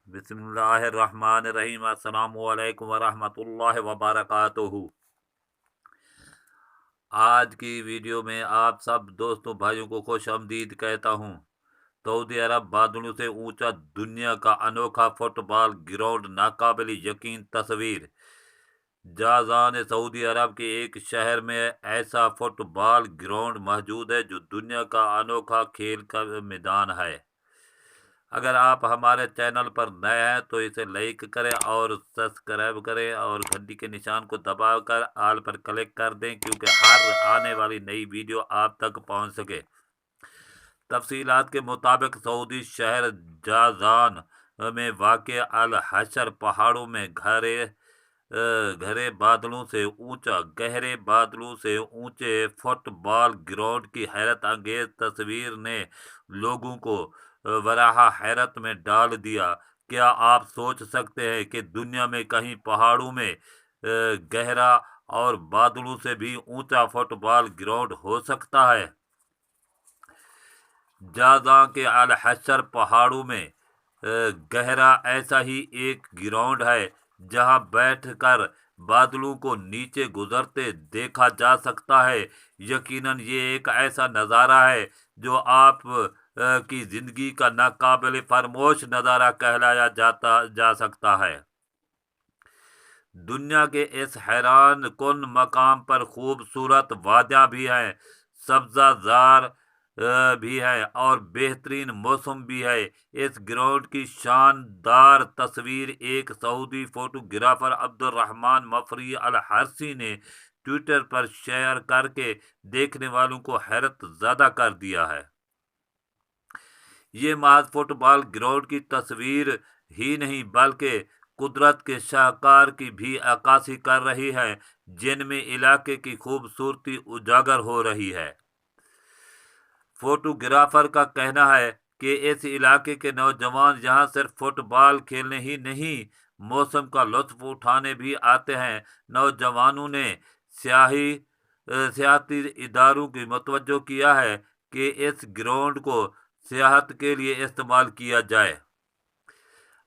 बिस्मिल्लाहिर्रहमानिर्रहीम। अस्सलामु अलैकुम वरहमतुल्लाहि वबरकातुहू। आज की वीडियो में आप सब दोस्तों भाइयों को खुश आमदीद कहता हूँ। सऊदी अरब बादलों से ऊंचा, दुनिया का अनोखा फुटबॉल ग्राउंड, नाकाबिल यकीन तस्वीर। जाज़ान सऊदी अरब के एक शहर में ऐसा फुटबॉल ग्राउंड मौजूद है जो दुनिया का अनोखा खेल का मैदान है। अगर आप हमारे चैनल पर नए हैं तो इसे लाइक करें और सब्सक्राइब करें और घंटी के निशान को दबाकर ऑल पर क्लिक कर दें, क्योंकि हर आने वाली नई वीडियो आप तक पहुंच सके। तफसीलात के मुताबिक सऊदी शहर जाज़ान में वाक़ अल हशर पहाड़ों में घरे बादलों से ऊंचा, गहरे बादलों से ऊंचे फुटबॉल ग्राउंड की हैरत अंगेज तस्वीर ने लोगों को वराहा हैरत में डाल दिया। क्या आप सोच सकते हैं कि दुनिया में कहीं पहाड़ों में गहरा और बादलों से भी ऊंचा फुटबॉल ग्राउंड हो सकता है? जाज़ा के अल हशर पहाड़ों में गहरा ऐसा ही एक ग्राउंड है जहां बैठकर बादलों को नीचे गुजरते देखा जा सकता है। यकीनन ये एक ऐसा नज़ारा है जो आप की ज़िंदगी का नाकाबिल फरमोश नज़ारा कहलाया जा सकता है। दुनिया के इस हैरान कुन मकाम पर खूबसूरत वादियाँ भी हैं, सब्ज़ाजार भी है और बेहतरीन मौसम भी है। इस ग्राउंड की शानदार तस्वीर एक सऊदी फोटोग्राफर अब्दुर्रहमान मफरी अल हरसी ने ट्विटर पर शेयर करके देखने वालों को हैरत ज़दा कर दिया है। ये महज फुटबॉल ग्राउंड की तस्वीर ही नहीं बल्कि कुदरत के शाहकार की भी अक्कासी कर रही है, जिनमें इलाके की खूबसूरती उजागर हो रही है। फोटोग्राफर का कहना है कि इस इलाके के नौजवान यहाँ सिर्फ फुटबॉल खेलने ही नहीं, मौसम का लुत्फ उठाने भी आते हैं। नौजवानों ने सियाहती इदारों की मुतवज्जो किया है कि इस ग्राउंड को सियाहत के लिए इस्तेमाल किया जाए।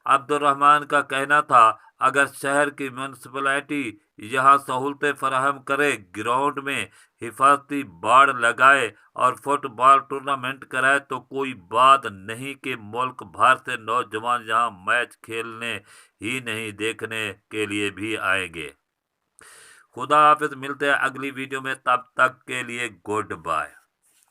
अब्दुर्रहमान का कहना था, अगर शहर की म्यूनसिपलिटी यहाँ सहूलतें फराहम करे, ग्राउंड में हिफाजती बाड़ लगाए और फुटबॉल टूर्नामेंट कराए तो कोई बात नहीं कि मुल्क भर से नौजवान यहाँ मैच खेलने ही नहीं देखने के लिए भी आएंगे। खुदा हाफिज, मिलते हैं अगली वीडियो में, तब तक के लिए गुड बाय।